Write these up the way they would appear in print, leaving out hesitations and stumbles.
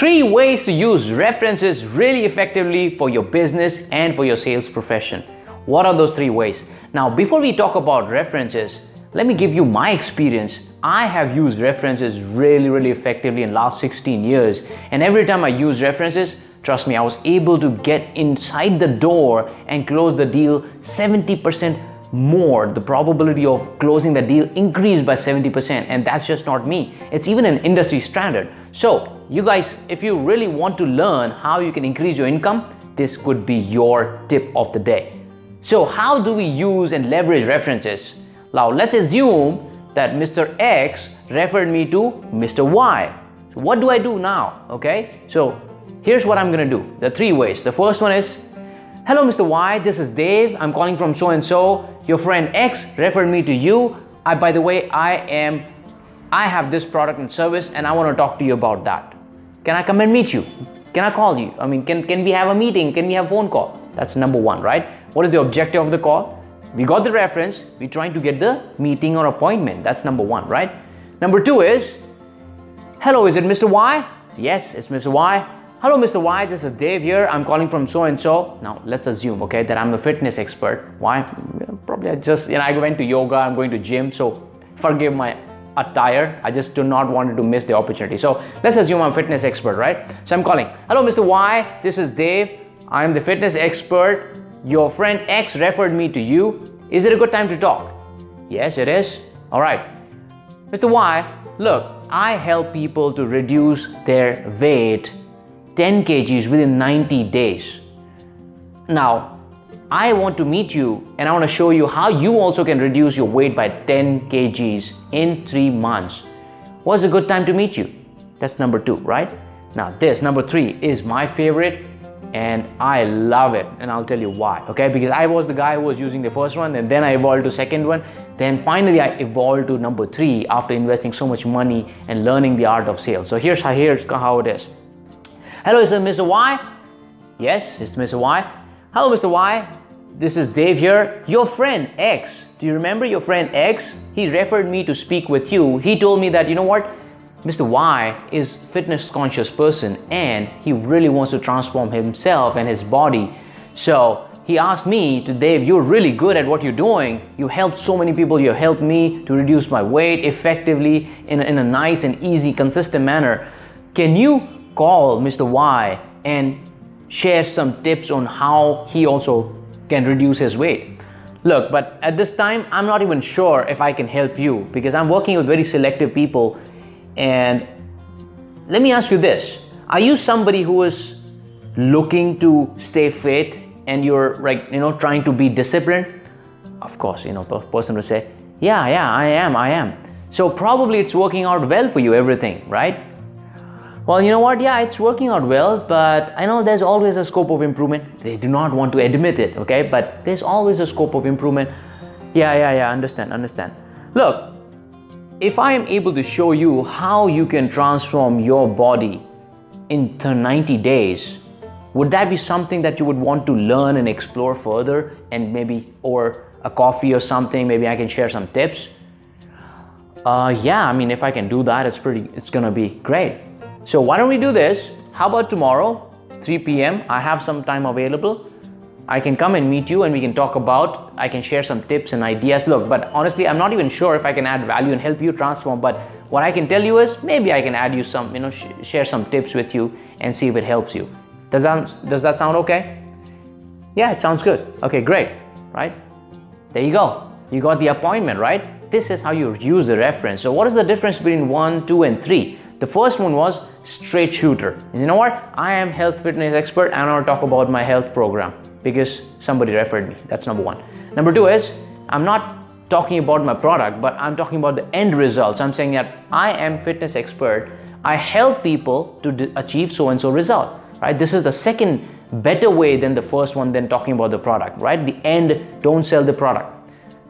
3 ways to use references really effectively for your business and for your sales profession. What are those 3 ways? Now, before we talk about references, let me give you my experience. I have used references really effectively in the last 16 years. And every time I use references, trust me, I was able to get inside the door and close the deal 70% more. The probability of closing the deal increased by 70%. And that's just not me. It's even an industry standard. So you guys, if you really want to learn how you can increase your income, this could be your tip of the day. So how do we use and leverage references? Now let's assume that Mr. X referred me to Mr. Y. So what do I do now? Okay, so here's what I'm gonna do. The 3 ways. The first one is, hello Mr. Y, this is Dave. I'm calling from so and so. Your friend X referred me to you. By the way, I have this product and service and I want to talk to you about that. Can I come and meet you? Can I call you? I mean, can we have a meeting? Can we have a phone call? That's number 1, right? What is the objective of the call? We got the reference, we're trying to get the meeting or appointment. That's number 1, right? Number 2 is, hello, is it Mr. Y? Yes, it's Mr. Y. Hello, Mr. Y, this is Dave here. I'm calling from so and so. Now, let's assume, okay, that I'm a fitness expert. Why? Probably I went to yoga, I'm going to gym, so forgive my attire. I just do not want to miss the opportunity. So let's assume I'm a fitness expert, right? So I'm calling, hello, Mr. Y, this is Dave. I'm the fitness expert. Your friend X referred me to you. Is it a good time to talk? Yes, it is. All right. Mr. Y, look, I help people to reduce their weight 10 kgs within 90 days. Now, I want to meet you and I want to show you how you also can reduce your weight by 10 kgs in 3 months. What's a good time to meet you? That's number 2, right? Now, this number 3 is my favorite. And I love it, and I'll tell you why, okay? Because I was the guy who was using the first one, and then I evolved to second one. Then finally I evolved to number 3 after investing so much money and learning the art of sales. So here's how it is. Hello, is it Mr. Y? Yes, it's Mr. Y. Hello, Mr. Y. This is Dave here. Your friend X, do you remember your friend X? He referred me to speak with you. He told me that, you know what? Mr. Y is fitness conscious person and he really wants to transform himself and his body. So he asked me to, Dave, you're really good at what you're doing. You helped so many people. You helped me to reduce my weight effectively in a nice and easy, consistent manner. Can you call Mr. Y and share some tips on how he also can reduce his weight? Look, but at this time, I'm not even sure if I can help you because I'm working with very selective people. And let me ask you this. Are you somebody who is looking to stay fit and you're trying to be disciplined? Of course, person will say, yeah, I am. So probably it's working out well for you, everything, right? Well, you know what? Yeah, it's working out well, but I know there's always a scope of improvement. They do not want to admit it, okay? But there's always a scope of improvement. Yeah, understand. Look, if I am able to show you how you can transform your body in 90 days, would that be something that you would want to learn and explore further, and maybe over a coffee or something, maybe I can share some tips? Yeah, I mean, if I can do that, it's gonna be great. So why don't we do this? How about tomorrow, 3 p.m. I have some time available. I can come and meet you and we can talk about, I can share some tips and ideas. Look, but honestly, I'm not even sure if I can add value and help you transform, but what I can tell you is maybe I can add you some, share some tips with you and see if it helps you. Does that sound okay? Yeah, it sounds good. Okay, great, right? There you go. You got the appointment, right? This is how you use the reference. So what is the difference between 1, 2, and 3? The first one was straight shooter. You know what? I am health fitness expert and I want to talk about my health program because somebody referred me. That's number 1. Number 2 is I'm not talking about my product, but I'm talking about the end results. I'm saying that I am fitness expert. I help people to achieve so-and-so result, right? This is the second better way than the first one than talking about the product, right? The end, don't sell the product.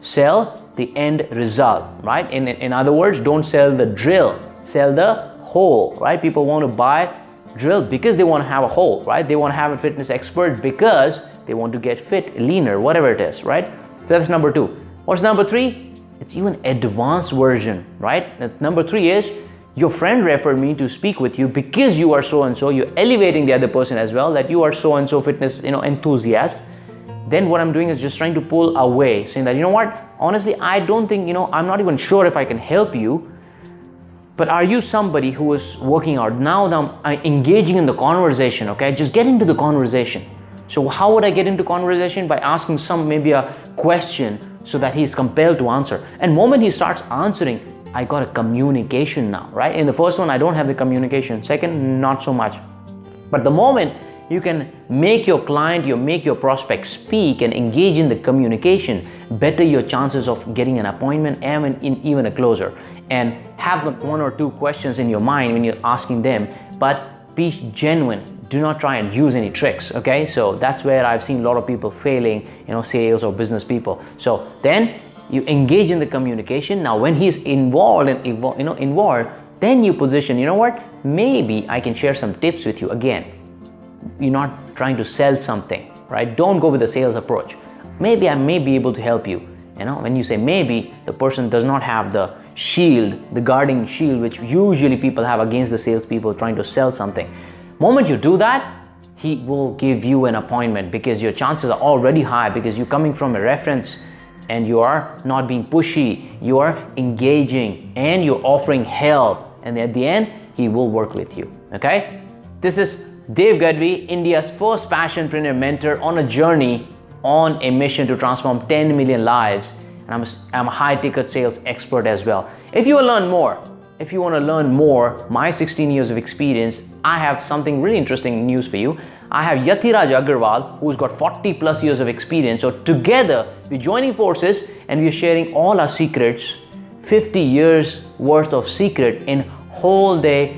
Sell the end result, right? In other words, don't sell the drill, sell the hole, right? People want to buy drill because they want to have a hole, right? They want to have a fitness expert because they want to get fit, leaner, whatever it is, right? So that's number 2. What's number 3? It's even advanced version, right? Number 3 is your friend referred me to speak with you because you are so and so. You're elevating the other person as well, that you are so and so fitness enthusiast. Then what I'm doing is just trying to pull away, saying that, you know what, honestly, I don't think, I'm not even sure if I can help you. But are you somebody who is working out? Now that I'm engaging in the conversation, okay? Just get into the conversation. So how would I get into conversation? By asking maybe a question so that he's compelled to answer. And moment he starts answering, I got a communication now, right? In the first one, I don't have the communication. Second, not so much. But the moment you can make your client, make your prospect speak and engage in the communication, better your chances of getting an appointment and even a closer. And have like 1 or 2 questions in your mind when you're asking them, but be genuine. Do not try and use any tricks, okay? So that's where I've seen a lot of people failing, sales or business people. So then you engage in the communication. Now when he's involved, then you position, you know what? Maybe I can share some tips with you. Again, you're not trying to sell something, right? Don't go with the sales approach. Maybe I may be able to help you. When you say maybe, the person does not have the shield, the guarding shield, which usually people have against the salespeople trying to sell something. Moment you do that, he will give you an appointment because your chances are already high, because you're coming from a reference and you are not being pushy, you are engaging and you're offering help. And at the end, he will work with you, okay? This is Gadhvi, India's first passionpreneur mentor on a journey, on a mission to transform 10 million lives. And I'm a high ticket sales expert as well. If you want to learn more, my 16 years of experience, I have something really interesting news for you. I have Yathiraj Agarwal, who's got 40 plus years of experience. So together, we're joining forces and we're sharing all our secrets, 50 years worth of secret in whole day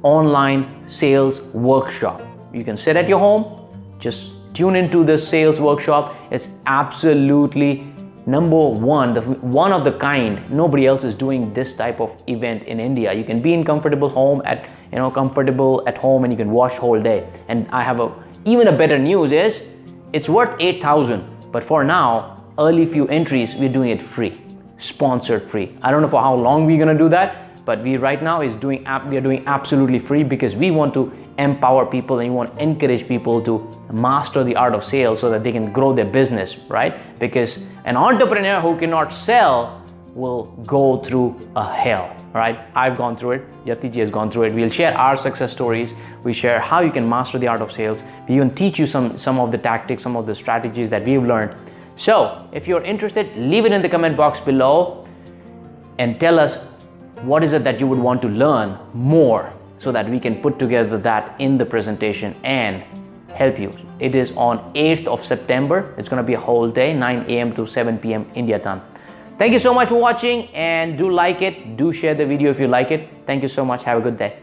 online sales workshop. You can sit at your home, just tune into the sales workshop. It's absolutely number one of the kind. Nobody else is doing this type of event in India. You can be in comfortable at home and you can watch whole day. And I have even a better news is it's worth 8,000, but for now, early few entries, we're doing it free, sponsored free. I don't know for how long we're gonna do that, but we right now we are doing absolutely free because we want to empower people and we want to encourage people to master the art of sales so that they can grow their business, right? Because an entrepreneur who cannot sell will go through a hell, right? I've gone through it. Yatiji has gone through it. We'll share our success stories. We share how you can master the art of sales. We even teach you some of the tactics, some of the strategies that we've learned. So if you're interested, leave it in the comment box below and tell us what is it that you would want to learn more so that we can put together that in the presentation and help you. It is on 8th of September. It's going to be a whole day, 9 a.m. to 7 p.m. India time. Thank you so much for watching, and do like it. Do share the video if you like it. Thank you so much. Have a good day.